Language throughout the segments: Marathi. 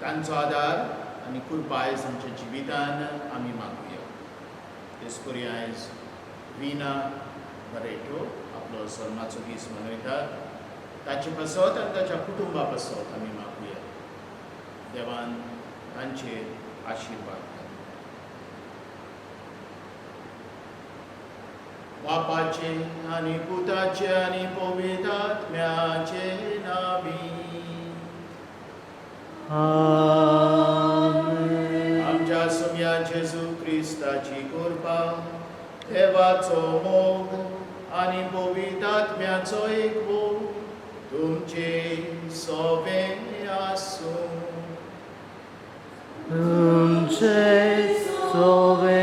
तांचो आदार आनी कृपा आयज आमच्या जिवितान आमी मागुया. तेच करी आयज विना बरेटो आपलो सल्माचो दीस मनयतात. ताचे पासत आनी ताच्या कुटुंबा पासत आमी मागुया. देवान तांचेर आशिर्वाद बापाचे आनी पुताचे आनी पवित्र आत्म्याचे नावी. आमच्या सुम्या जेजू क्रिस्ताची कृपा, देवाचो मोग आनी पवित्र आत्म्याचो एकवो तुमचे सोबे आसूं. तुमचे सोबे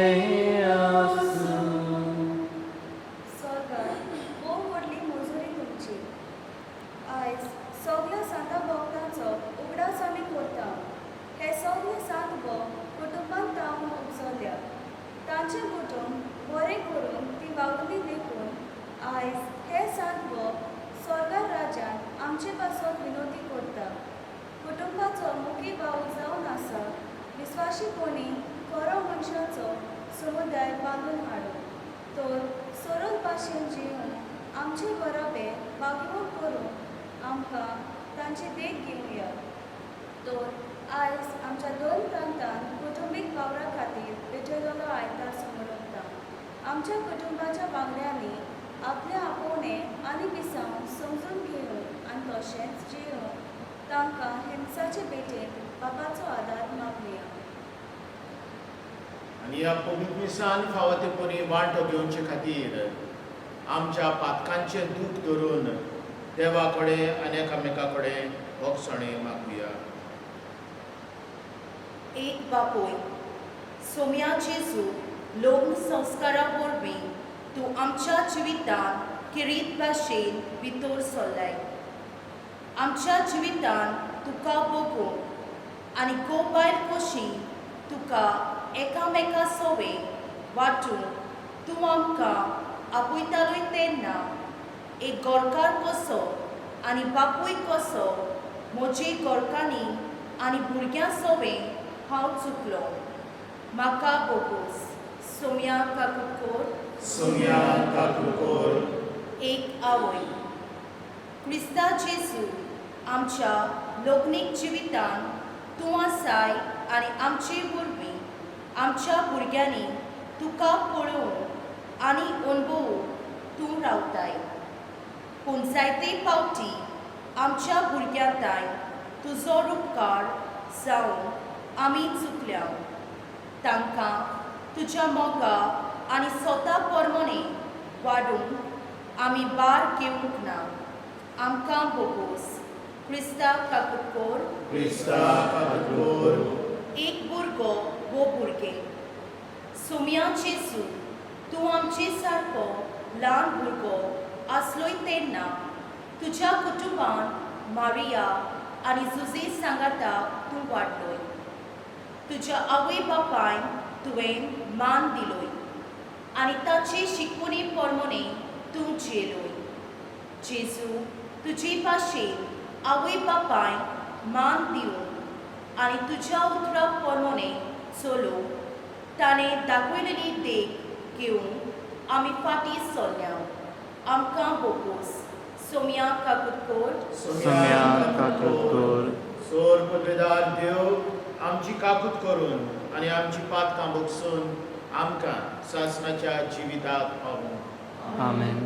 तांचे कुटुंब बरें करून ती वावुरली देखून आयज हे सांत स्वर्गार राज्यांत आमचे पासत विनोदी करता. कुटुंबाचो मुखी भाव जावन आसा विस्वाशीपणी खरो मनशाचो समुदाय बांदून हाडून तर सरळ भाशेन जिवन आमचे बरोबर वागणूक करून आमकां तांची देख घेवया. तर आयज आमच्या दोन प्रांतांत कुटुंबीक वावरा खातीर विठयलेलो आयतार समोर उरता. आमच्या कुटुंबाच्या वांगड्यांनी आपले आपोवणे आनी विसावन समजून घेवन आनी तशेंच जिवन तांकां हिंसाचे पेटेन बापाचो आदार मागुया. आनी ह्या पवित्र मिसान फावो ते परी वांटो घेवचे खातीर आमच्या पातकांचे दूख धरून देवा कडेन आनी एकामेका कडेन भोगसणे मागुया. एक बापोय, सोम्या जेजू लग्न संस्कारा वरवीं तूं आमच्या जिवितान किरीत भाशेन भितर सरलाय. आमच्या जिवितान तुका बघून आनी गोबायल कशी तुका एकामेका सोवे वाटून तूं आमकां आपयतालोय तेन्ना एक गोरकार कसो आनी बापूय कसो म्हजे गोरकांनी आनी भुरग्यां सोवे हांव चुकलो. म्हाका बोगूस. सोम्या काकुटकोर. सोम्या काकुटकोर. एक आवय. क्रिस्ता जेजू आमच्या लग्नीक जिवितान तूं आसाय आनी आमचे वरवीं आमच्या भुरग्यांनी तुका पळोवंक आनी अणभवूंक तूं रावताय. पूण जायते फावटी आमच्या भुरग्यांताय तुजो उपकार जावन आमी चुकल्या. तांकां तुज्या मोगा आनी स्वता प्रमाणे वाडूंक आमी भार घेवंक ना. आमकां बोगोस. क्रिस्ता काकुटकोर. क्रिस्ता काकुटकोर. एक भुरगो वो भुरगे. सोम्या जेजू तूं आमचे सारको ल्हान भुरगो आसलोय तेन्ना तुज्या कुटुंबान मारिया आनी जुजे सांगाता तूं वाडलोय. तुज्या आवय बापायन तुवें मान दिलोय आनी ताचे शिकवणे पोरमोणे तूं जेलोय. जेजू तुजे भाशेन आवय बापायन मान दिवन आनी तुज्या उतरा पोरमोणे चलोवन ताणें दाखयलेली देख घेवन आमी फाटीं सरल्या. आमकां बोगूस सोम्या काकुटकोर सोम्या काकुटकोर सोर पदवेदार देव आमची काकूट करून आनी आमची पातकां भोगसून आमकां सासणाच्या जिविताक पावूं. आमेन.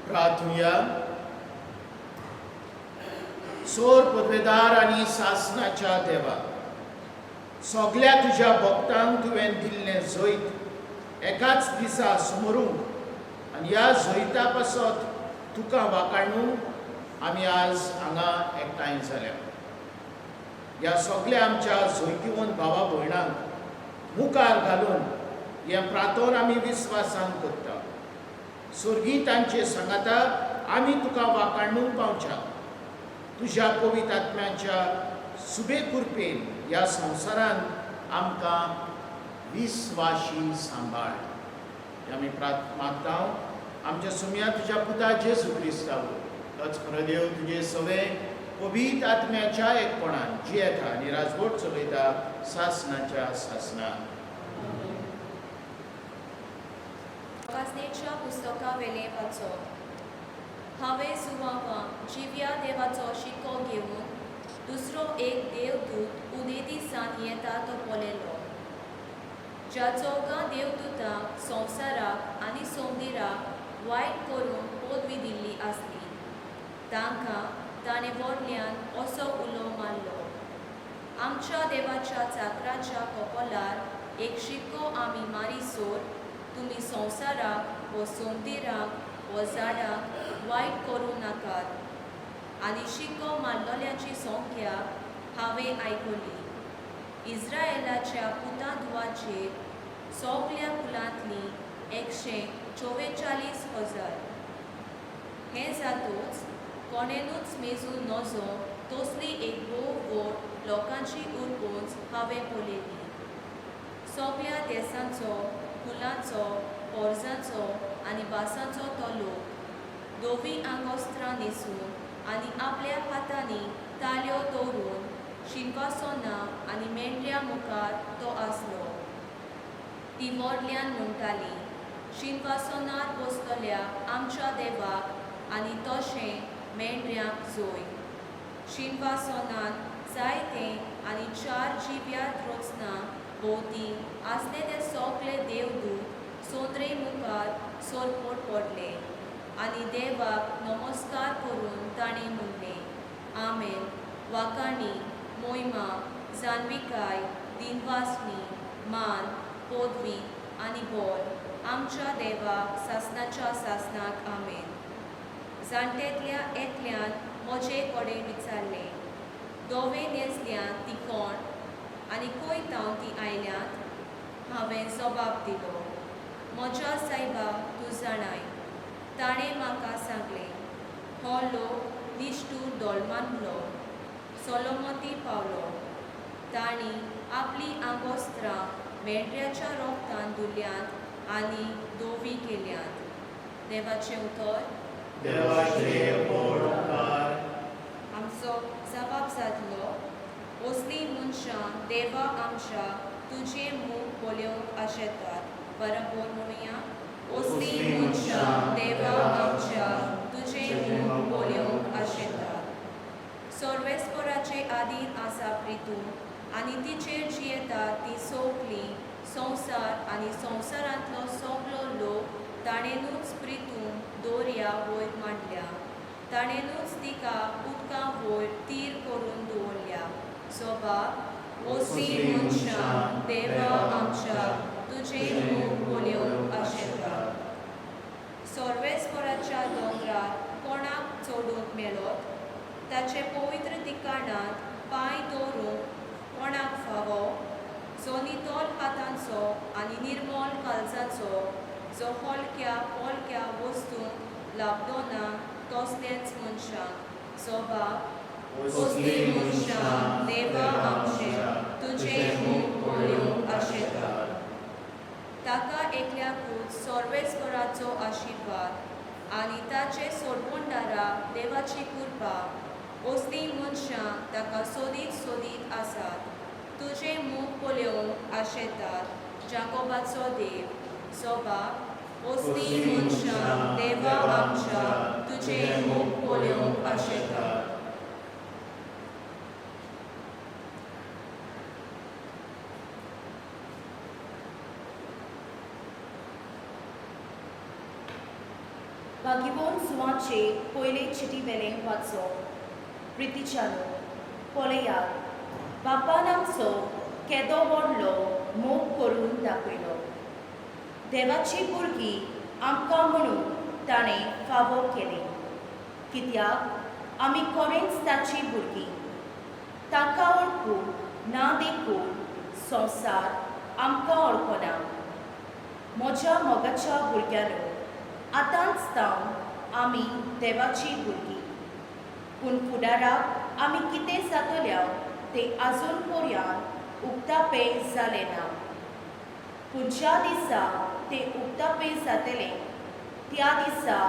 प्रार्थूया. सोर पदवेदार आनी सासणाच्या देवा, सगळ्या तुज्या भक्तांक तुवें दिल्लें जैत एकाच दिसा समोरूंक आनी ह्या जैता पासत तुका वाखाणूंक आमी आज हांगा एकठांय जाल्या. ह्या सगळ्या आमच्या जैतिवंत भावा भयणांक मुखार घालून हें प्रार्थोन आमी विस्वासान करता. स्वर्गीतांचे सांगाता आमी तुका वाखाणूंक पावच्या. तुज्या पवित्र आत्म्याच्या सुबे कृपेन ह्या संवसारांत आमकां विस्वाशी सांबाळ. हें आमी मागता आमच्या सुम्या तुज्या पुता जेजू क्रिस्तावर. तोच खरो देव तुजे सवे पवित्र आत्म्याच्या एकपणान जियेता आनी राजवट चलयता सासणाच्या सासणान. वाचनेच्या पुस्तका वेले वाचो. हांवें सुवाळा जिव्या देवाचो शिको घेवन दुसरो एक देवदूत उदेती सान येता तो पळयलो. ज्याचो देवदूताक संवसाराक आनी सोमदिराक वायट करून पदवी दिल्ली आसली. तांकां ताणें व्हडल्यान असो उलो मारलो. आमच्या देवाच्या चाकराच्या कपोलार एक शिक्को आमी मारीसोर तुमी संवसाराक व सोमदिराक व झाडाक वायट करूं नाकात. आनी शिक्को मारलोल्याची संख्या हांवें आयकली. इस्रायेलाच्या पुतांदुवाचेर सगळ्या कुलांतली 144,000. हें जातूच कोणेनूच मेजून नजो तसली एक भोव व्हड लोकांची उरपूंच हांवें पळयली. सगळ्या देशांचो, कुलांचो पोरजांचो आनी बासांचो तो लोक दोवी आंगोस्त्रां न्हेसून आनी आपल्या हातांनी ताल्यो दवरून शिंवासोनां आनी मेंढऱ्या मुखार तो आसलो. ती व्हडल्यान म्हणटाली, शिंवासोनार बसतल्या आमच्या देवाक आनी तशें मेंढऱ्यांक जोय. शिंवासोनान जायते आनी 4 जिव्याद रचना भोवती आसले ते सगळे देवदूत सोंद्रे मुखार सोरपोट पडले आनी देवाक नमस्कार करून ताणें म्हणलें, आमेन. वाखाणी, मोहिमा, जान्विकाय, दिनवासनी, मान, पदवी आनी बोल आमच्या देवाक सासणाच्या सासणाक आमेन. जाणटेतल्या एकल्यान म्हजे कडेन विचारलें, दोवे न्हेसल्यान ती कोण आनी खंयतावन ती आयल्यात? हांवें जबाब दिलो, म्हज्या सायबा तूं जाणाय. ताणें म्हाका सांगलें, हो लोक निश्ठूर दोळमांतलो सोलोमतीर पावलो. तांणी आपली आंगोस्त्रां मेंढऱ्याच्या रोगतान धुल्यांत आनी दोवी केल्यांत. देवाचें उतर. देवाचे उपकार. आमचो जबाब जातलो, असलीं मनशां देवा आमच्या तुजें मूख पळोवंक आशेतात. बरोबर म्हणुया. असलीं मनशां देवा आमच्या तुजें मूख पळोवंक आशेतात. सर्वेस्पराचे आदीन आसा प्रितून आनी तिचेर जियेता ती सगळीं संवसार आनी संवसारांतलो सगळो लोक ताणेनूच प्रितून दर्या वयर मांडल्या. ताणेनूच तिका उदकां वयर तीर करून दवरल्या. सोबाब, असलीं मनशां देवा आमच्या तुजें मूख पळोवंक आशेतात. सर्वेस्पराच्या दोंगरार कोणाक चडूंक मेळत? ताचे पवित्र ठिकाणांत पांय दवरूंक कोणाक फावो? जो नितोल हातांचो आनी निर्मल काळजाचो, जो हलक्या पोलक्या वस्तूंक लाभलो ना तसलेच मनशांक. सोबाब, असलीं मनशां देवा आमचे तुजें मूख पळोवंक आशेतात. ताका एकल्याकूच सर्वेस्पराचो आशिर्वाद आनी ताचे सोडवणदारा देवाची कृपा. असलीं मनशां ताका सोदीत सोदीत आसात. तुजें मूख पळोवंक आशेतात, जाकोबाचो देव. सोबाब, असलीं मनशां देवा आमच्या तुजें मूख पळोवंक आशेतात. बागिबोन सुवाचे पयले चिटी वेलें वाचो. प्रितीच्यानो, पळयात, बापान आमचो केदो व्हडलो मोग करून दाखयलो. देवाची भुरगीं आमकां म्हणून ताणें फावो केलें. कित्याक आमी खरेंच ताची भुरगीं. ताका वळखूंक ना देखून संवसार आमकां वळखना. म्हज्या मोगाच्या भुरग्यानो, आतांच जावन आमी देवाची भुरगीं. पूण फुडाराक आमी कितें जातल्या तें आजून पर्यंत उक्तापें जालें ना. पूण ज्या दिसा तें उक्तापें जातलें त्या दिसा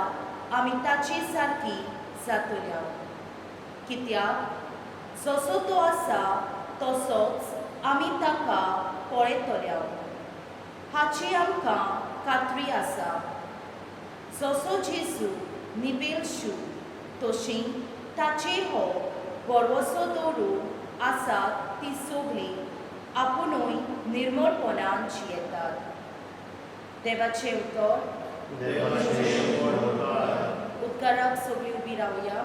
आमी ताचे सारकी जातल्या. कित्याक जसो तो आसा तसोच आमी ताका पळयतल्या. हाची आमकां खात्री आसा. जसो जेजू निवेल शू तशीं ताचेर हो भरवसो दवरून आसात ती सगळीं आपुणूय निर्मळपणान जियेतात. देवाचें उतर. देवाचे उपकार. उद्गाराक सगळीं उबी रावया.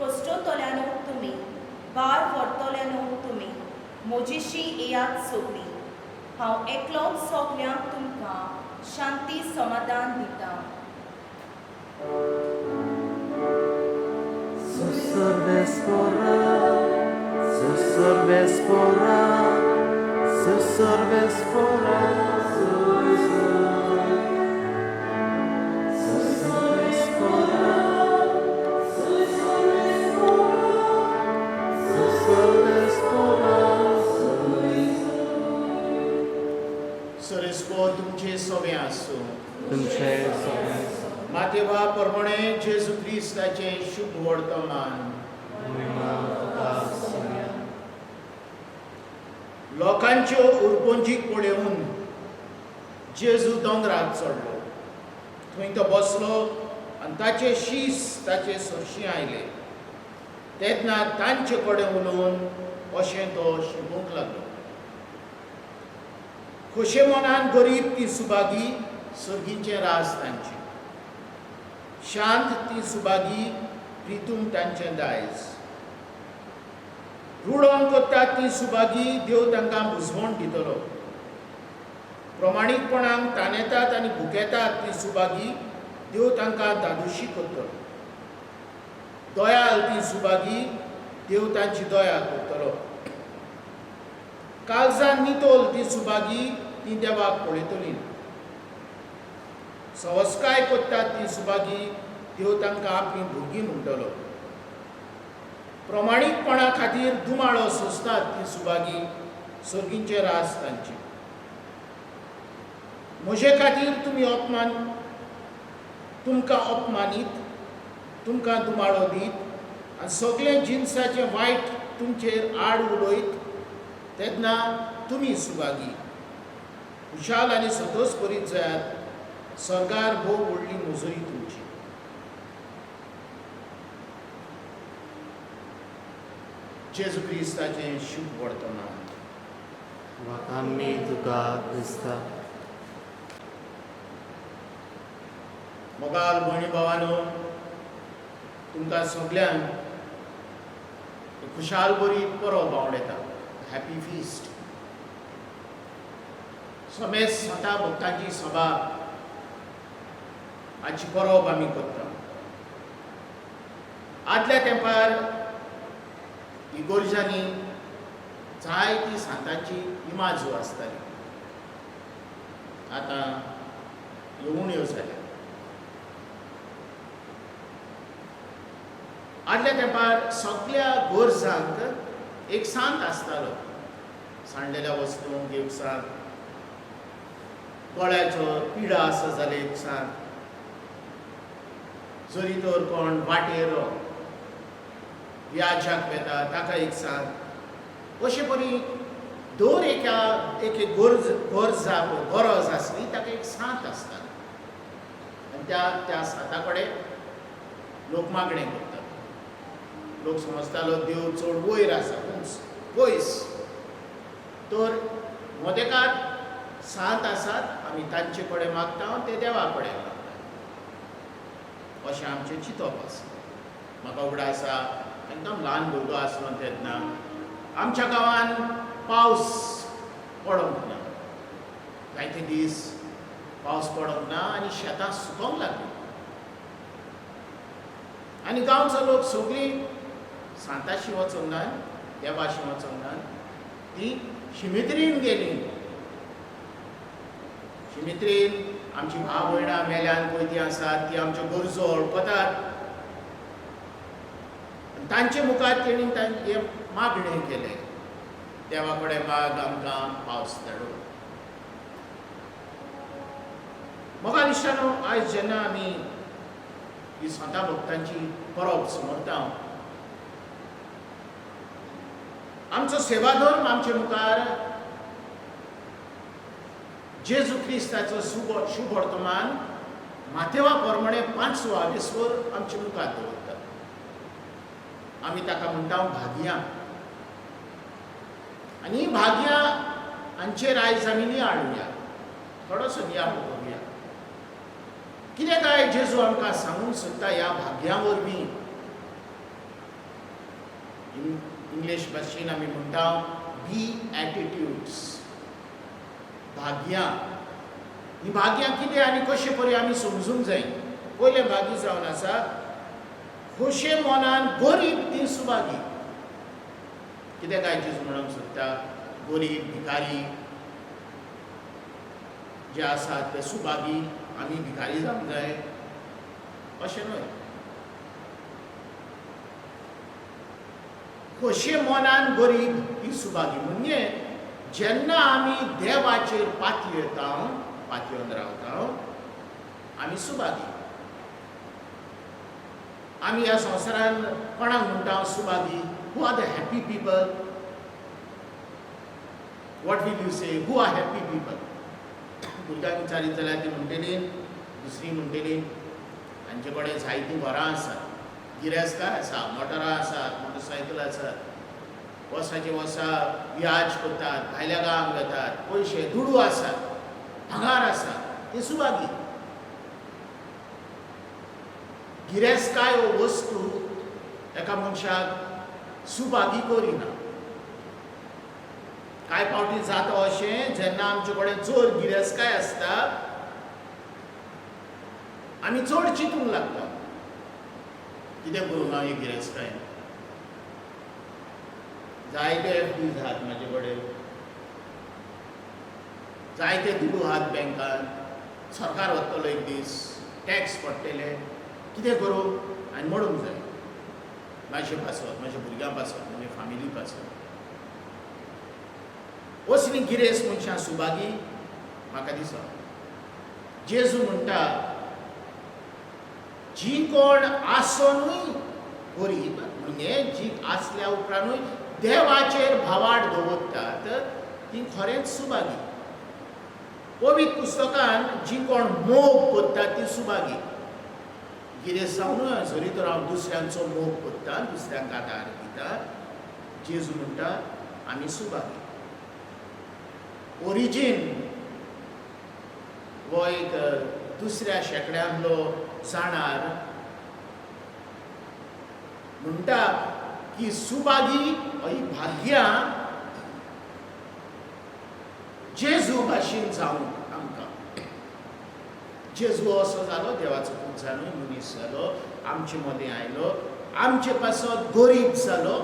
कश्टतल्यानो तुमी, भार व्हरतल्यानो तुमी, म्हजेशी येयात सगळीं. हांव एकलोच सगल्यांक तुमकां शांती समाधान दितां. Susurvespora, susurvespora, susurvespora, susurvespora, susurvespora. सरेस्को तुमचे सवे आसूं. तुमचे सगळे मातेवा प्रमाणे जेजू क्रिस्ताचे शुभ वर्तमान महिमा तुका सगळ्या. लोकांच्यो उरपोंजीक पळोवन जेजू दोंगराक चडलो. थंय तो बसलो आनी ताचे शीस ताचे सरशी आयले. तेन्ना तांचे कडेन उलोवन अशें तो शिकूंक लागलो. खोशे मनान गरीब ती सुबागी सर्गींचे रास तांचे. शांत ती सुबागी प्रितूम तांचें दायज. रुडोन कोत्तात ती सुबागी देव तांकां बुजवण दितलो. प्रमाणीकपणान तानेतात आनी भुकेतात ती सुबागी देव तांकां दादोशी करतलो. दयाल ती सुबागी देव तांची दया करतलो. काळजान नितोल ती सुबागी ती देवाक पळयतली. सवस्काय कोत्तात ती सुबागी देव तांकां आपली भुरगीं म्हणटलो. प्रमाणीकपणा खातीर दुमाळो सोंसतात ती सुबागी सर्गींचे रास तांचे. म्हजे खातीर तुमकां अपमानीत, तुमकां दुमाळो दीत आनी सगळे जिन्साचें वायट तुमचेर आड उलयत तेन्ना तुमी सुबागी खुशाल आनी संतोश करीत जायात. सरकार भोव व्हडली मुजरी तुमची. जेजू क्रिस्ताचें शुभ वर्तमान. आमी तुका क्रिस्ता. मोगाल भयणी भावानो, तुमकां सगळ्यांक खुशाल बरी परब आवडेता. Happy feast. समेज संता भक्तांची सभा हाची परब आमी करता. आदल्या तेंपार इगोर्जांनी जायतीं सांतांची इमाज्यो आसताली. आतां येवण्यो जाल्या. आदल्या तेंपार सगळ्या गोरजांक एक सांत आसतालो. सांडलेल्या वस्तूंक एक सांत, गळ्याचो पिडा आसा जाल्यार एक सांत, जरी तर कोण वाटेर व्याजाक वेता ताका एक सांत. अशे परी दर एक गरजाक गरज आसली ताका एक सांत आसता. आनी त्या सांता कडेन लोक मागणें करतात. लोक समजतालो देव चड वयर आसा पयस. तर मोदेकार सांत आसात, आमी तांचे कडेन मागता, ते देवा कडेन मागता. अशें आमचें चिंतप आसा. म्हाका उगडास आसा, एकदम ल्हान भुरगो आसलो तेन्ना आमच्या गांवांत पावस पडोंक ना. जायते दीस पावस पडोंक ना आनी शेतां सुकोंक लागलीं. आनी गांवचो लोक सगळीं सांताशी वचोंक ना, देवाशी वचोंक ना, तीं शिमित्रीन गेलीं. शिमित्रीन आमची भाव भयणां मेल्यान पळय तीं आसात, तीं आमच्यो गरजो हळपतात. तांचे मुखार तेणी तांचे मागणें केलें, देवा कडेन माग आमकां पावस धाडून. म्हाका दिसता आयज जेन्ना आमी ही संता भक्तांची परब समरता, आमचो सेवाधर्म आमचे मुखार जेजू क्रिस्ताचो शुभ वर्तमान माथेवा प्रमाणे 5 वर आमचे मुखार दवरता. आमी ताका म्हणटा भाग्यां. आनी ही भाग्यां हांचेर आयज आमी नियाळ या, थोडोसो नियाळ करुया. कितें काय जेजू आमकां सांगूंक सोदता ह्या भाग्यां वरवीं. इंग्लीश भाशेन आमी म्हणटा बी एटिट्यूड्स. भाग्यां. ही भाग्यां कितें आनी कशें परी आमी समजूंक जाय. पयले भागी जावन आसा खोशे मनान गरीब ती सुभागी. कितें काय चीज म्हणूंक सोदता, गरीब भिकारी जे आसात ते सुभागी, आमी भिकारी जावंक जाय अशें न्हय. खोशे मनान गरीब ती सुभागी म्हणजे जेन्ना आमी देवाचेर पातयेवन रावता आमी सुभागी. आमी ह्या संवसारान कोणाक म्हणटा सुभागी? Who are the happy people? What will you say? Who are happy people? भुरग्यांक विचारीत जाल्यार ती म्हणटली, दुसरी म्हणटली तांचे कडेन जायतीं घरां आसात, गिरेस्तां आसा, मोटरां आसात, मोटरसायकल आसात, वर्साचे वर्सा व्याज करतात, भायल्या गांवांक घेतात, पयशे दुडू आसात, भांगार आसा, ते सुभागी. गिरेस्ताय हो वस्तू एका मनशाक सुभागी करिना. कांय फावटी जाता अशें जेन्ना आमचे कडेन चड गिरेस्ताय आसता आमी चड चिंतूंक लागता, कितें करूं हांव ही गिरेस्ताय? जायते एफडीज आहात म्हाजे कडेन, जायते दुडू आहात बँकान, सरकार वतलो एक दीस, टॅक्स पडटले, कितें करूं? हांवें म्हणूंक जाय म्हाजे पासत, म्हाज्या भुरग्यां पासत, म्हाज्या फामिली पासत. असली गिरेस्त मनशां सुभागी म्हाका दिसता. जेजू म्हणटा जी कोण आसोनूय गरीब म्हणजे जी आसल्या उपरांतूय देवाचेर भावार्थ दवरतात ती खरेंच सुभागी. पवित्र पुस्तकान जी कोण मोग करतात ती सुभागी. गिरेस्त जावनूय जरी तर हांव दुसऱ्यांचो मोग करता, दुसऱ्यांक आदार दिता, जेजू म्हणटा आमी सुभागी. ओरिजीन हो एक दुसऱ्या शेंकड्यांतलो जाणार म्हणटा की सुभागी ही भाग्यां जेजू भाशेन जावंक आमकां. जेजू असो जालो, देवाचो पूत जालो, मनीस जालो, आमचे मदें आयलो, आमचे पासत गरीब जालो,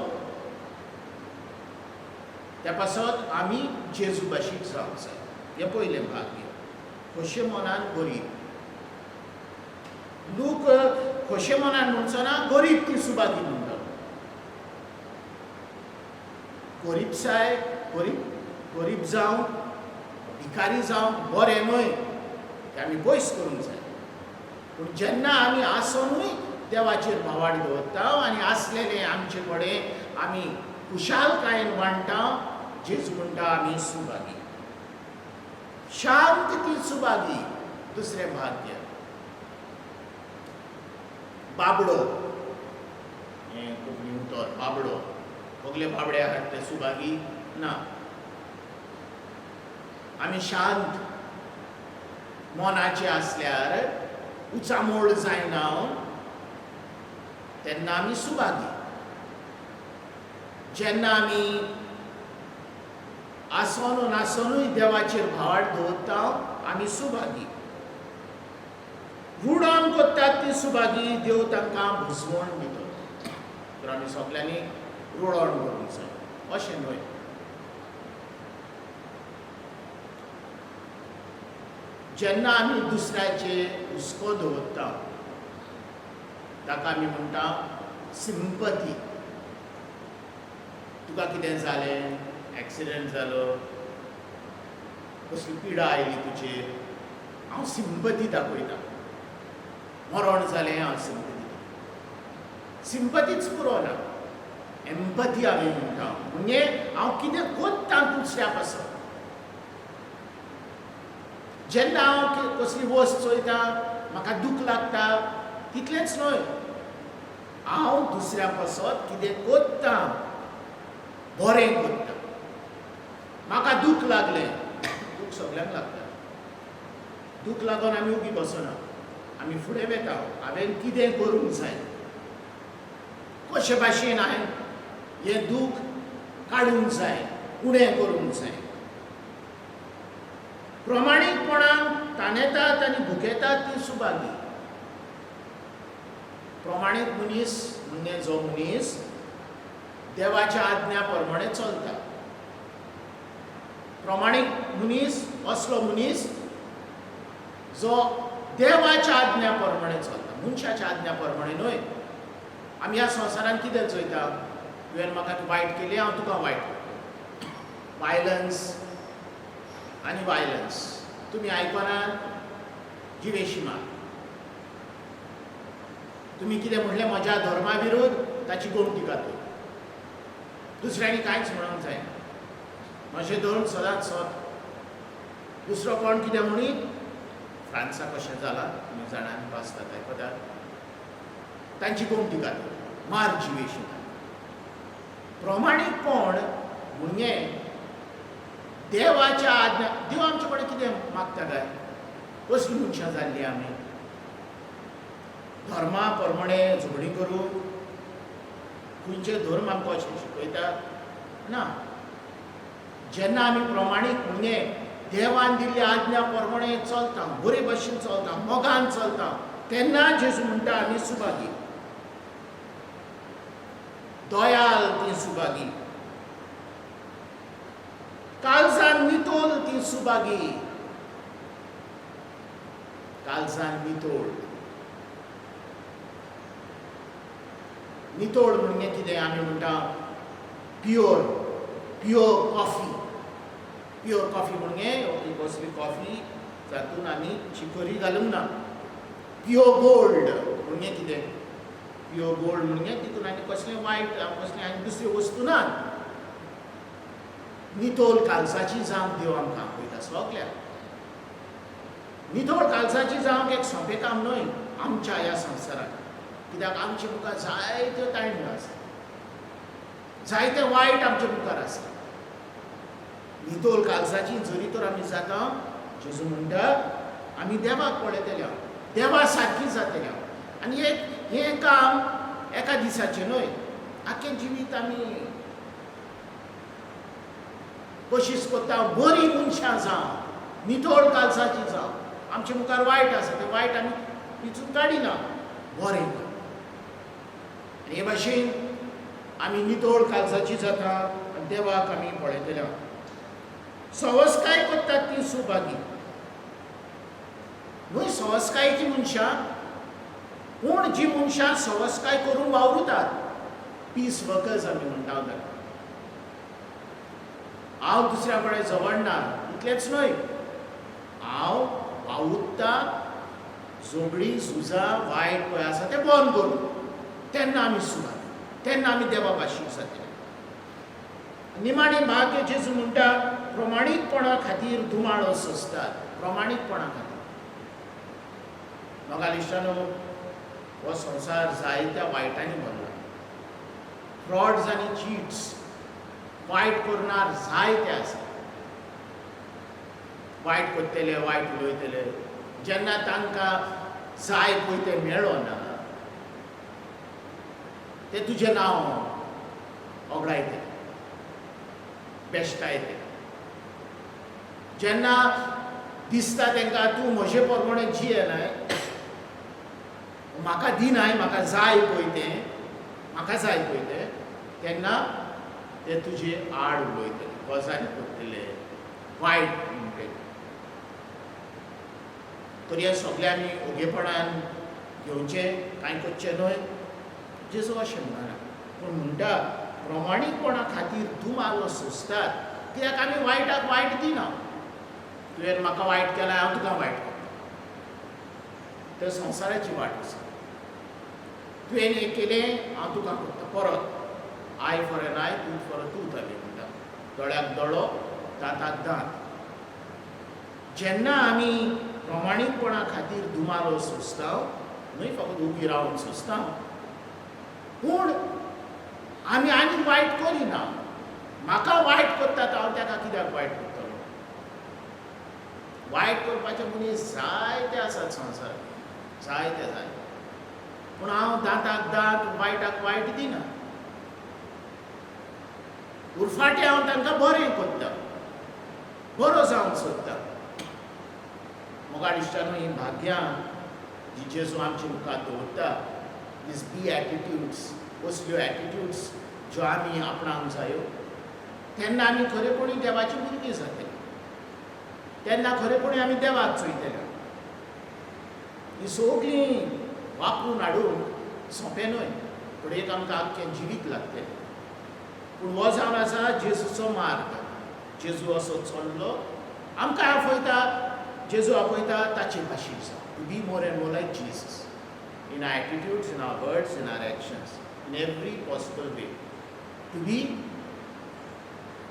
त्या पासत आमी जेजू भाशीक जावंक जाय. हें पयलें भाग्य. खोशे मनान गरीब. लोक खोशे मनान म्हणचना गरीब ती सुभागी म्हणटा. गरीब जावं, भिकारी जावं बरें न्हय, तें आमी पयस करूंक जाय. पूण जेन्ना आमी आसोनूय देवाचेर भावार्थ दवरता आनी आसलेलें आमचे कडेन आमी खुशालकायेन वांटता, जेजू म्हणटा आमी सुभागी. शांत ती सुभागी. दुसरें भाग्य. बाबडो, हें कोंकणी उतर, बाबडो. सगळे बाबडे आहात ते सुभागी ना. आमी शांत मनाचे आसल्यार, उचामोळ जायना तेन्ना आमी सुभागी. जेन्ना आमी आसोन नासोनूय देवाचेर भावार्थ दवरता आमी सुभागी. रुडोन करतात ती सुभागी, देव तांकां भुसवण दिता. तर आमी सगल्यांनी रुडोन करूंक जाय अशें न्हय. जेन्ना आमी दुसऱ्याचेर हुस्को दवरता ताका आमी म्हणटा सिंपथी. तुका कितें जालें, एक्सिडेंट जालो, कसली पिडा आयली तुजेर, हांव सिंपथी दाखयता. मरण जालें, हांव सिंपथी दिता. सिंपथीच पुरो ना, एम्पथी आमी म्हणटा. म्हणजे हांव कितें कोत्ता दुसऱ्या पासत. जेन्ना हांव कसली वस्त चोयता, म्हाका दूख लागता, तितलेंच न्हय, हांव दुसऱ्या पासत कितें कोत्ता, बरें कोत्ता. म्हाका दूख लागलें, दूख सगल्यांक लागता. दूख लागून आमी उगी बसना, आमी फुडें वेता. हांवें कितें करूंक जाय, कशे भाशेन हांवें हें दूख काडूंक जाय, उणें करूंक जाय. प्रामाणीकपणान ताणेतात आनी भुकेतात ती सुभागी. प्रमाणीत मनीस म्हणजे जो मनीस देवाच्या आज्ञा प्रमाणे चलता. प्रमाणीक मनीस असलो मनीस जो देवाच्या आज्ञा प्रमाणे चलता, मनशाच्या आज्ञा प्रमाणे न्हय. आमी ह्या संवसारांत कितें चोयता, तुवें म्हाका वायट केली हांव तुका वायट करता. वायलन्स आनी वायलन्स. तुमी आयकनात जिवेशी मार. तुमी कितें म्हणलें म्हज्या धर्मा विरोध ताची गोमती घातली. दुसऱ्यांनी कांयच म्हणूंक जायना. म्हजें धर्म सदांच सत. दुसरो कोण कितें म्हणी, फ्रांसा कशें जालां तुमी जाणांनी वाचतात आयकतात, तांची गोमती घातली. मार जिवेशी मार. प्रमाणीकपण म्हणजे देवाच्या आज्ञा. देव आमचे कडेन कितें मागता काय, कसलीं मनशां जाल्लीं आमी. धर्मा प्रमाणे झगडीं करूं, खंयचे धर्म आमकां अशें शिकयतात ना. जेन्ना आमी प्रमाणीक म्हणजे देवान दिल्ली आज्ञा प्रमाणे चलता, बरे भशेन चलता, मोगान चलता, तेन्ना जेजू म्हणटा आमी सुभागी. दयाल ती सुभागी, काळजान नितोल ती सुभागी. काळजान नितोळ. नितोळ म्हणजे कितें, आमी म्हणटा pure pure coffee. Pure coffee म्हणजे एक असली कॉफी जातून आमी चिकोरी घालूंक ना. प्युअर गोल्ड म्हणजे कितें, प्युअर गोल्ड म्हणजे तितून आनी कसलें वायट कसलें आनी दुसरी वस्तू नात. नितोल काळजाची जावंक देव आमकां आपयता सगळ्याक. नितोळ काळजाची जावंक एक सोंपें काम न्हय आमच्या ह्या संवसारांत. कित्याक आमचे मुखार जायत्यो ताळण्यो आसा, जायते वायट आमचे मुखार आसा. नितोल काळजाची जरी तर आमी जाता, जेजू म्हणटा आमी देवाक पळयतले, देवा सारकी जातले. आनी हें काम एका दिसाचें न्हय, आख्खें जिवीत आमी कोशिश करता बरीं मनशां जावं, नितोळ काळजाची जावं. आमचे मुखार वायट आसा, तें वायट आमी पिचून काडिना, बरें करता. हे भाशेन आमी नितोळ काळजाची जाता आनी देवाक आमी पळयतले. सवस्काय करतात ती सुभागी. न्हय सवस्कायेची मनशां, पूण जीं मनशां सवस्काय करून वावुरतात, पीस वर्कर्स आमी म्हणटा ताका. हांव दुसऱ्या कडेन झगडना इतलेंच न्हय, हांव वावुरता झगडीं झुजां वायट पळय आसा तें बंद करून. तेन्ना आमी सुभागी, तेन्ना आमी देवा भाशीक जातले. निमाणी भाग जेजू म्हणटा प्रमाणीकपणा खातीर धुमाळो सोंसतात. प्रमाणीकपणा खातीर. मोगालिश्टानो, हो संवसार जायत्या वायटांनी भरला. फ्रॉड्स आनी चीट्स, वायट करणार जायते आसा. वायट करतले, वायट उलयतले. जेन्ना तांकां जाय पळय तें मेळ्ळो ना, ते तुजें नांव ओगडायतले, बेश्टायतले. जेन्ना दिसता तांकां तूं म्हजे प्रमाणे जियेनाय, म्हाका दिनाय, म्हाका जाय पळय तें, म्हाका जाय पळय तें, तेन्ना ते तुजे आड उलयतले, गजाली करतले, वायट म्हणटले. तरी हें सगळें आमी ओगेपणान घेवचें, कांय करचें न्हय. जेजू अशें म्हणना, पूण म्हणटा प्रमाणीकपणा खातीर धुमाळो सोंसतात. कित्याक आमी वायटाक वायट दिना. तुवें म्हाका वायट केलां, हांव तुका वायट करता. तें संवसाराची वाट आसा. तुवें हें केलें, हांव तुका करता परत. Eye for an eye, tooth for a tooth आमी म्हणटा. दोळ्याक दोळो, दांताक दांत. जेन्ना आमी प्रमाणीकपणा खातीर धुमाळो सोंसता, न्हय फकत उबी रावन सोंसता, पूण आमी आनी वायट करिना. म्हाका वायट करतात, हांव ताका कित्याक वायट करतलो. वायट करपाचे मनीस जायते आसात संवसारांत, जायते जाय. पूण हांव दांताक दांत, वायटाक वायट दिना. उरफाटें हांव तांकां बरें करता, बरो जावंक सोदता. मोगाळ इश्टानो, ही भाग्यां जी जेजू आमच्या मुखार दवरता, दीस बी एटिट्यूड्स, असल्यो एटिट्यूड्स ज्यो आमी आपणावंक जायो, तेन्ना आमी खरेपणी देवाची भुरगीं जातली. तेन्ना खरेपणी आमी देवाक चोयतले. ही सगळीं वापरून हाडून सोंपें न्हय, थोडेक आमकां आख्खें जिवीत लागतलें. पूण हो जावन आसा जेजूचो मार्ग. जेजू असो चल्लो, आमकां आपयता, जेजू आपयता ताचे भाशेन जावं. To be more and more like Jesus in our attitudes, in our words, in our actions, in every possible way. To be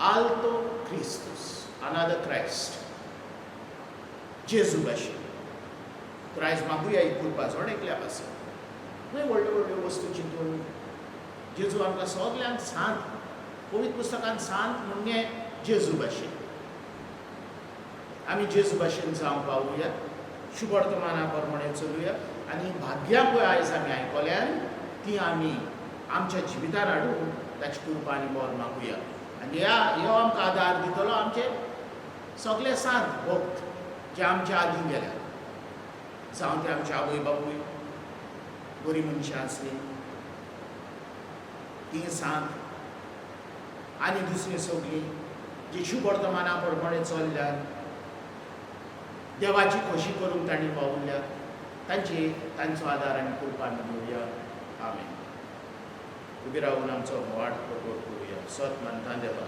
alto Christus, another Christ. जेजू भाशेन. तर आयज मागुया ही करपाचो एकल्या पासून. खंय व्हडल्यो व्हडल्यो वस्तू चिंतून जेजू आमकां सगल्यांक सांत, पवित्र पुस्तकांत सांत म्हणजे जेजू भाशेन. आमी जेजू भाशेन जावंक पावुया, शुभ वर्तमाना प्रमाणे चलुया आनी भाग्यां पळय आयज आमी आयकल्यान ती आमी आमच्या जिवितान हाडून ताची कृपा आनी मोर मागुया. आनी ह्यो आमकां आदार दितलो आमचे सगळे सांत भक्त जे आमच्या आदीं गेल्या, जावं ते आमचे आवय बापूय बरी मनशां आसलीं ती सांत, आनी दुसरीं सगळीं जी शुभ वर्तमाना प्रमाणे चल्ल्यात, देवाची खोशी करूंक तांणी पावल्या, तांचो आदार आनी कृपा मेळुया. आमेन. उबी रावून आमचो वाट प्रकट करुया. सत मानता देवा.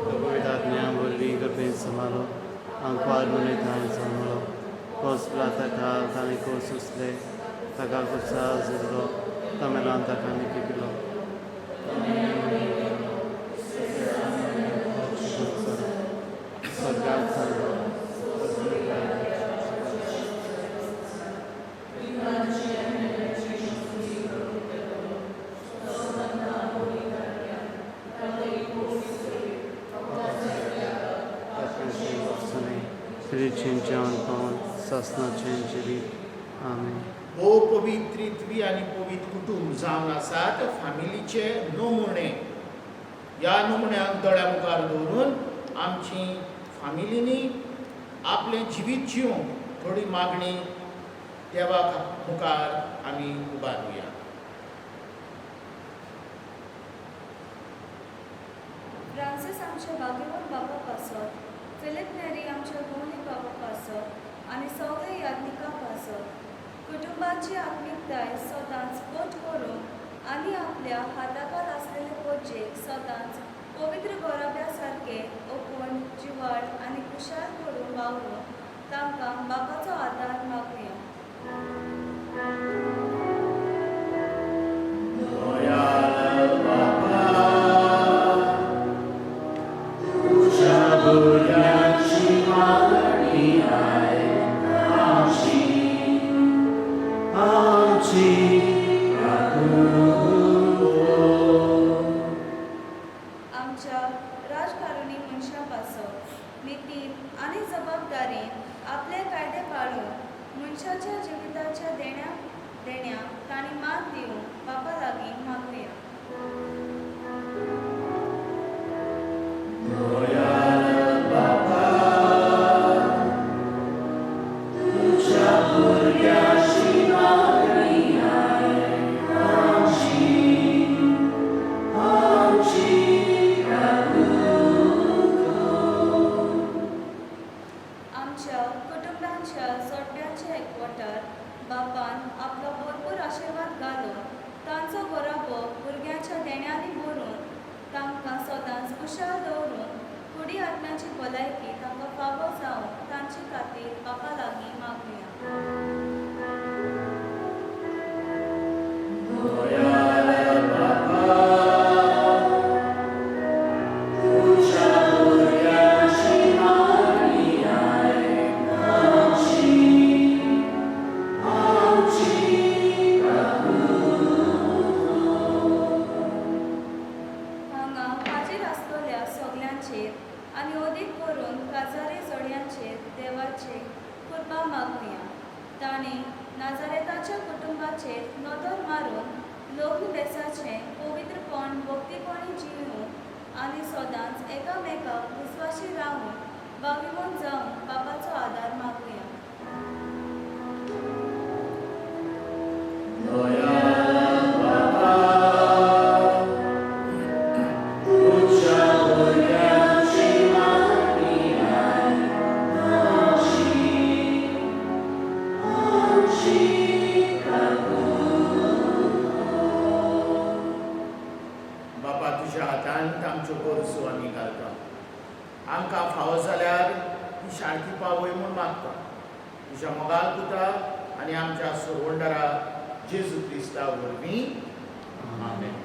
Dopovedania volviga pensamalo, anquar monetan samalo, cos plata ca canico susle, tagaco sa zirlo, tamelanta canicipilo. John Sasna Chenjiri. Amen. हो पवित्रित्वी आनी पवित्र कुटुंब जावन आसात फॅमिलीचे नमुणे. ह्या नमुन्यांक दोळ्या मुखार दवरून आमची फॅमिलीनी आपलें जिवीत जिवंक थोडी मागणी देवा मुखार आमी उबारुया. फ्रांसीस आमच्या भाग्यवान बाबा पासत, फिलिप नेरी आमच्या गोवली बाबा पासत आनी सगळे याज्ञिका पासत कुटुंबाची आत्मिकताय सदांच घट करून आनी आपल्या हाताकाल आसलेले पोरचेक सदांच पवित्र गोराब्या सारके ओपण जिवाळ आनी खुशाल करून वावरून तांकां बापाचो आदार मागुया. आमच्या राजकारणी मनशां पासत नितीन आनी जबाबदारीन आपले कायदे पाळून मनशाच्या जिविताच्या देण्या बाविमोन जावन बापाचो आदार मागुया. बापा तुज्या हातांत आमच्यो गरजो आमी घालता. आमकां फावो जाल्यार ती शांती पावय म्हूण मागता. तुज्या मोगाल पुता आनी आमच्या सोरवंडरा जेजू क्रिस्ता वरवीं आमेन.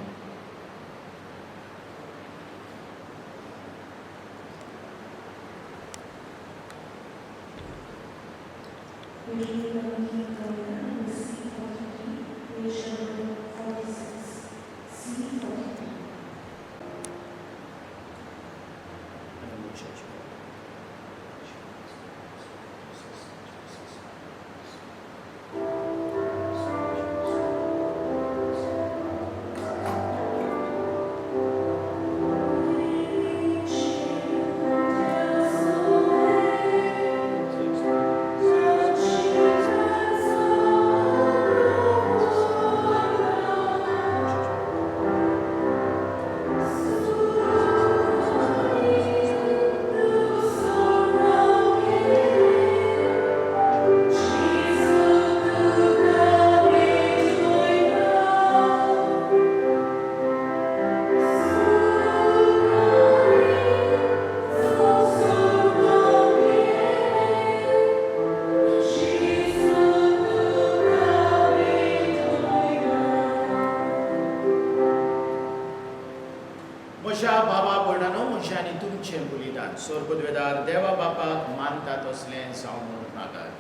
म्हज्या बाबा भयणानो, म्हजें आनी तुमचें बलिदान स्वर्गदेवदार देवा बापाक मानता तसलें जावं म्हूण मागात.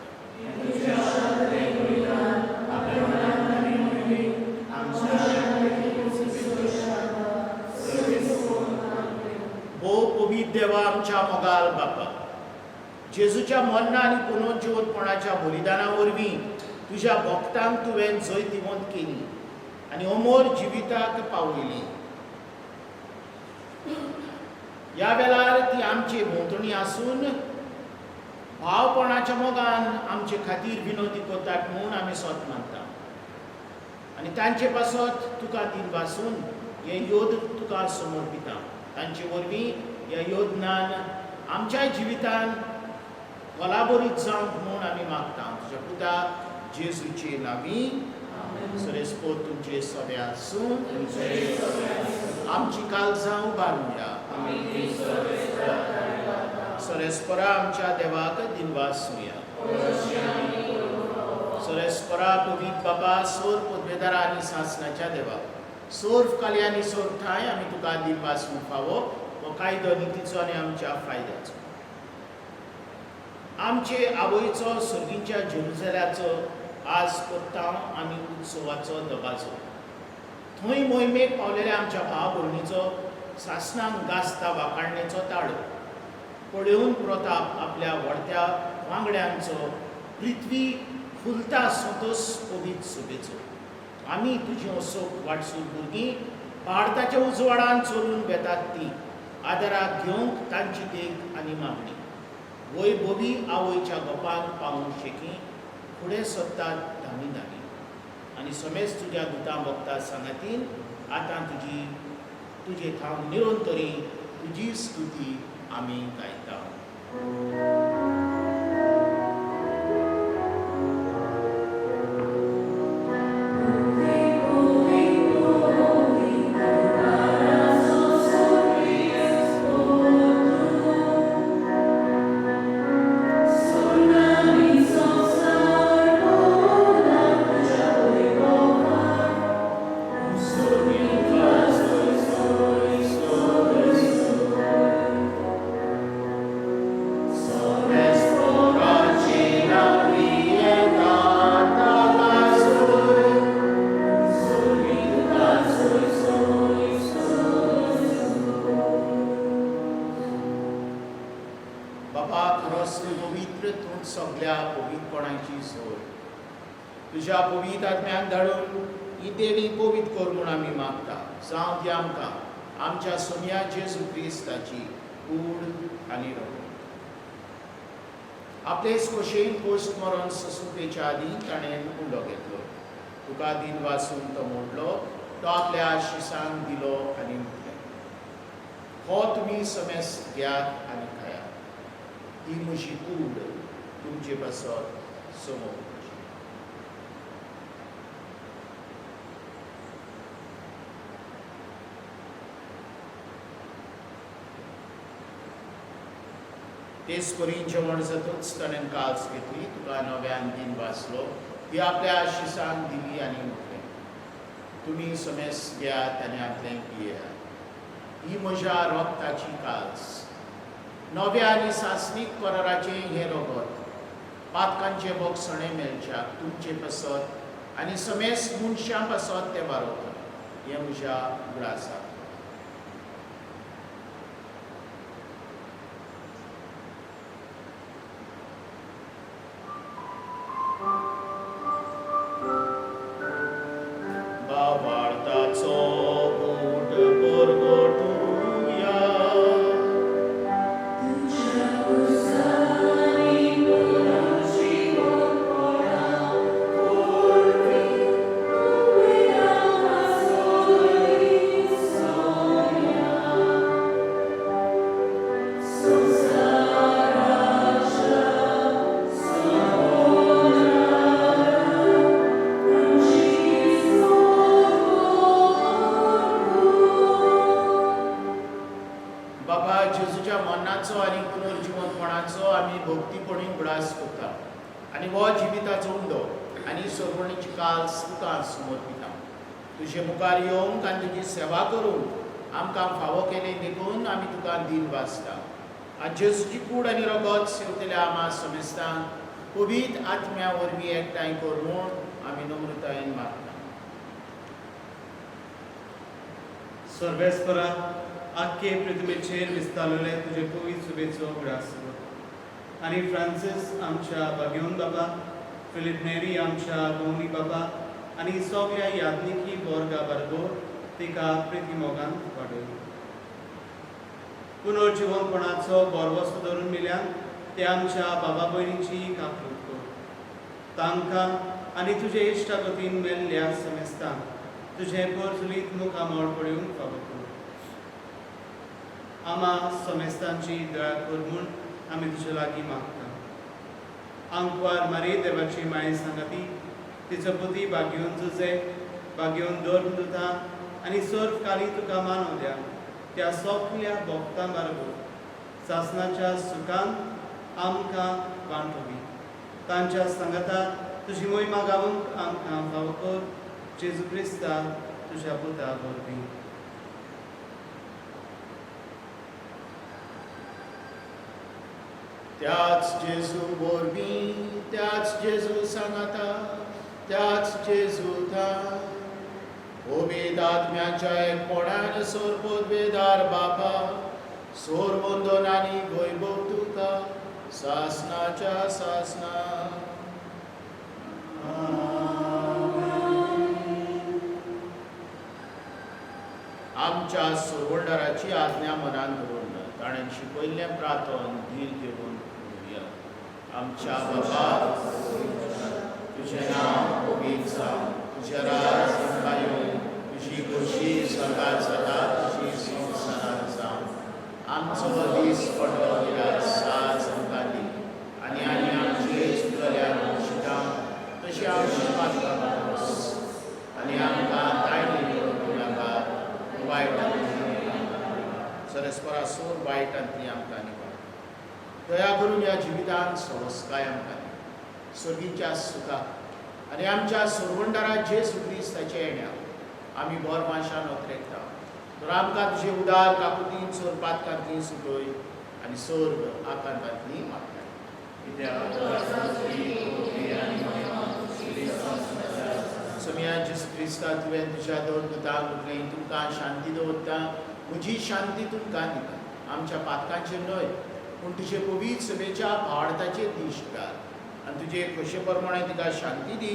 भोव पवित्र देवा आमच्या मोगाल बापा, जेजूच्या मरणा आनी पुनर्जिवनपणाच्या बलिदाना वरवीं तुज्या भक्तांक तुवें जैतिवंत केली आनी अमोल जिविताक पावयली. ह्या वेळार ती आमचे भोंवतणी आसून भावपणाच्या मोगान आमचे खातीर विनोदी कोतात म्हूण आमी सोत मानता. आनी तांचे पासत तुका दिनपासून हे योद तुका समर्पिता. तांचे वरवीं ह्या योदनान आमच्या जिवितान कोलाबरीत जावंक म्हूण आमी मागता. तुज्या पुता जेजूचे नांवीं सरेस्पोत तुमचे सवे आसूं. आमची काळजां उबारुया. सरेस्परा आमच्या देवाक दिनवासूया. सरेस्परा पवित्र बाबा, सोर पदवेदारा आनी सासणाच्या देवा, सोर काली आनी सोर ठाय आमी तुका दिनवासूंक फावो हो कायदो नितीचो आनी आमच्या फायद्याचो. आमचे आवयचो सर्गीच्या जेरुसलेमाचो आज करता आमी उत्सवाचो दबाजो. थंय मोहिमेक पावलेल्या आमच्या भाव भयणीचो सासणांक गासता वाकाणणेचो ताळो पळोवन प्रताप आपल्या व्हडत्या वांगड्यांचो पृथ्वी फुलता संतोश पवित्र सभेचो. आमी तुजी असोक वाटसूर भुरगीं भारताच्या उजवाडान चलून वेतात ती आदाराक घेवंक तांची देख आनी मागणी वैभवी आवयच्या गोपान पावूंक शेकी फुडें सरतात धामी धामी. आनी समेज तुज्या दुतां भक्ता सांगातीन आतां तुजे थांब निरंतरी तुजी स्तुती आमी गायता. सगळ्या पवित्रपणाची सोय तुज्या पवित्र आत्म्याक धाडून ही देणी पवित्र कर म्हूण आमी मागता. जावं ती आमकां आमच्या सोम्या जेजू क्रिस्ताची कूड आनी रगत आपलेच खोशेन पोस्ट मरण ससूपेच्या आदी ताणें उंडो घेतलो. तुका दिन वाचून तो मोडलो, तो आपल्या शिसांक दिलो आनी म्हटलें, हो तुमी समेस घेयात आनी खायात. ही म्हजी कूड तुमचे बसत समोर. तेच परी जेवण जातूच ताणें काल्स घेतली, तुका नव्यान दिन वाचलो, ती आपल्या शिसांक दिली आनी म्हटलें, तुमी समेस घेयात आनी आपलें पियेयात. ही म्हज्या रोगताची काल्स. नव्या आनी सासणीक कराराचें हें रगत पातकांचे बोगसणे मेलच्याक तुमचे पासत आनी समेस मनशां पासत तें बारोवता. हें म्हज्या उगडासाक. वार्ताचो बूट परगटुया. बाबा जेजूच्या मरणाचो आनी पुनर्जिवनपणाचो आमी भक्तीपणीन उगडास करता आनी हो जिविताचो उंडो आनी सरवणीची काल्स तुका समर्पिता. तुजे मुखार येवंक आनी तुजी सेवा करून आमकां फावो केले देखून आमी तुका दिन वाचता. आज जेजूची कूड आनी रगत सेवतल्या आमा समेस्तांक पवित्र आत्म्या वरवीं एकठांय कर म्हूण आमी नम्रतायेन मागता. सर्वेस्परा आख्खे पृथ्वीचेर विस्तारलेले तुजे पवित्र सुबेचो उगडास कर. आनी फ्रांसीस आमच्या बागेवन बाबा, फिलिप नेरी आमच्या दोनी बाबा आनी सगळ्या याज्ञिकी वर्गा बरोबर तिका प्रिती मोगान वाडय. पुनर्जिवनपणाचो बोरवोसो धरून मिल्यान ते आमच्या बाबा भयणीची कापणूक कर. तांकां आनी तुजे इश्टागतीन मेल्ल्या समेस्तांक तुजे परजुलीत मुखामळ पळोवंक फावो कर. आमा समेस्तांची दया कर म्हूण आमी तुजे लागीं मागता. आंकवार मारी देवाची माय सांगाती, तिचो पती बागेवन झुजे, बागेवन धर्म दुता आनी सर्व काली तुका मानव द्या. त्या सगळ्या भक्तां बरोबर सासणाच्या सुखान आमकां वांटोवी. तांच्या सांगाताक तुजी मोहिमा गावूंक आमकां फावो कर. जेजू क्रिस्ता तुज्या पुता वरवीं. त्याच जेजू वरवीं, त्याच जेजू सांगाता, त्याच जेजू थाय, ओ वेदात्म्याच्या एकपणान सोर पदवेदार बाबा, सोर वंदन आनी वैभव तुका सासणाच्या सासणा. आमच्या सोरवंडाराची आज्ञा मनान धरून ताणें शिकयल्लें प्रार्थन धीर घेवन करुया. आमच्या बाबा, तुजें नांव पवित्र जावं, तुजें राज येवं, तुजी खोशी सदांच जाता तशी संवसारांत जावं. आमचो दीस पडलो गिरास आज आमकां दी आनी आमचे चुकलेल्यांक शिका तशी आमची पातकां माफ आनी आमकां दायनी करूं नाका वायटांतली. सरस्परा सोर वायटांतली आमकां निवाड. दया करून ह्या जिवितांत सोवस्काय आमकां सर्गीच्या सुखाक आनी आमच्या सोरवंडारा जेजू क्रिस्ताचे येण्याक आमी बोरमाशान ओतरेकता. तर आमकां तुजे उदार काकुतीन सोर पातकांतली सुटय आनी सर्ग आकांतांतली मागता. समिया जेजू क्रिस्ता तुवें तुज्या दोरगतांक उठलें, तुमकां शांती दवरता. म्हजी शांती तुमकां दिता. आमच्या पातकांचेर न्हय पूण तुजे पवित्र सभेच्या भावार्थाचेर दिश्ट घाल आनी तुजे खोशे प्रमाणे तिका शांती दी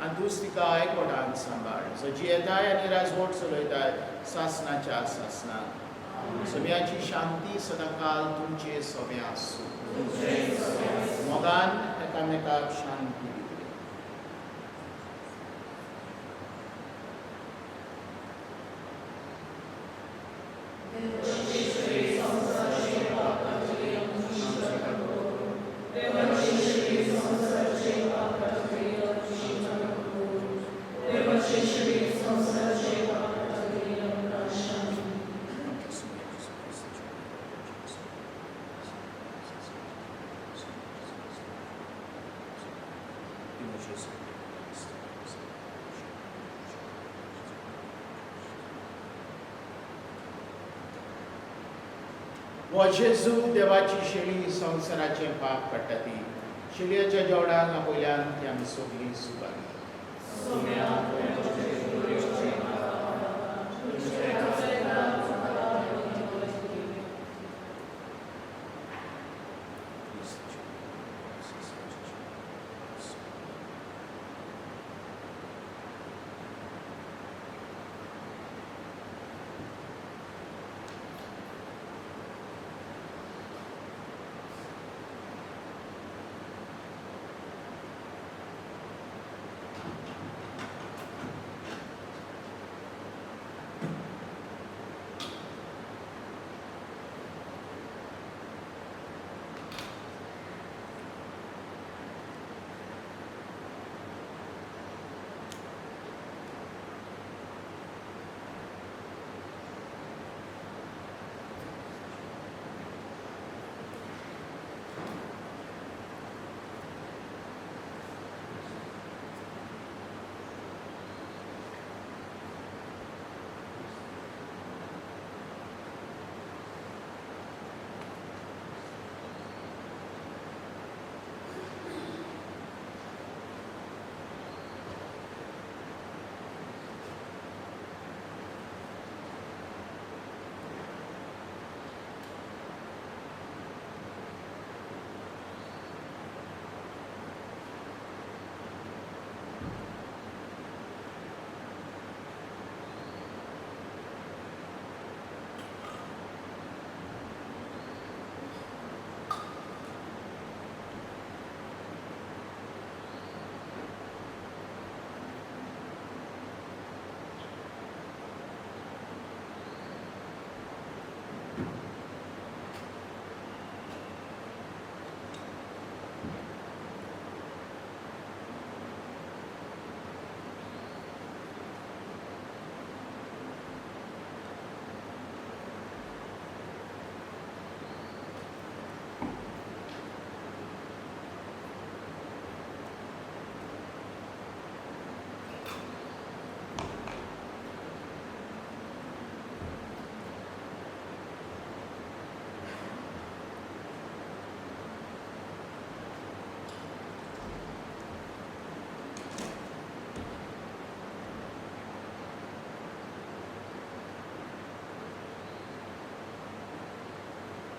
आनी तूंच तिका एकवटान सांबाळ. सजी येताय आनी राजवट चलयताय सासणाच्या सासणाक. सगळ्याची शांती सदांकाल तुमचे सोबे आसूं. मोगान एकामेकाक शांती दिवं. वो जेजू देवाची शेळी संवसाराचे पाप काडटा ती शेळयेच्या जेवणाक आपयल्यान ती आमी सगळीं सुबागली.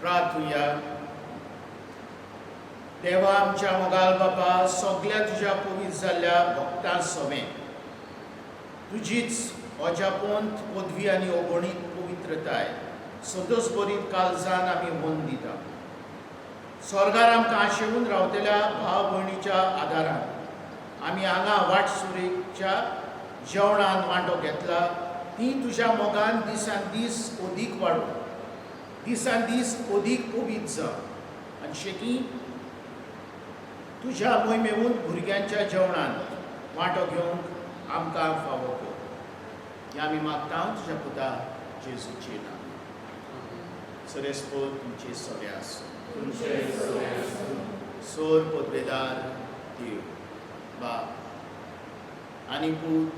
प्रार्थुया. देवा आमच्या मोगाल बापा सगळ्या तुज्या पवित्र जाल्ल्या भक्तां सोबे तुजीच अजापोंत पदवी आनी अगणीत पवित्रताय सदोस बरीत काळजान आमी वन दिता. स्वर्गार आमकां आशेवून रावतल्या भाव भयणीच्या आदारान आमी हांगा वाट सुरेच्या जेवणान वांटो घेतला ती तुज्या मोगान दिसान दीस अदीक वाडून दिसान दीस अदीक पवित्र जा आनी शेकी तुज्या मोहिमेवून भुरग्यांच्या जेवणान वांटो घेवंक आमकां फावो कर. हें आमी मागता तुज्या पुता जेजूचे नांव. सरेस्पोत तुमचे सोबे आसूं. सोर पदवेदार देव बाप आनी पूत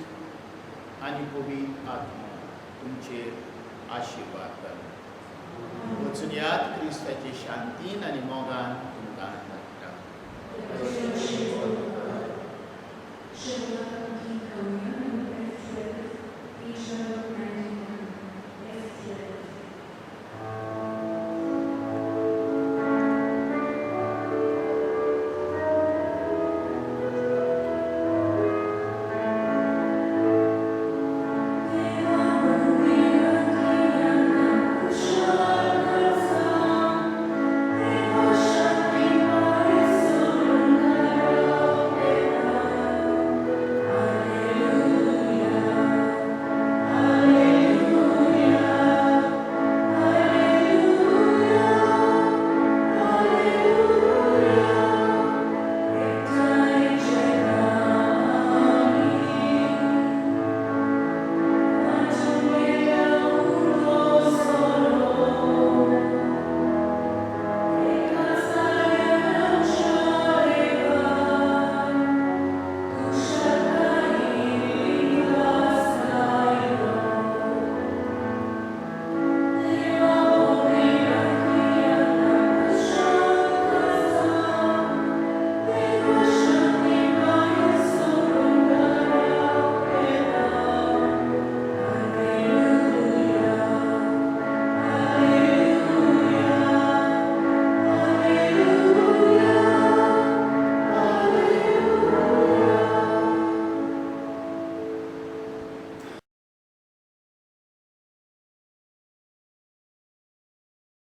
आनी पवित्र आत्मा तुमचेर आशिर्वाद कर. वचून यात क्रिस्ताचे शांतीन आनी मोगान तुमकां धाडटा.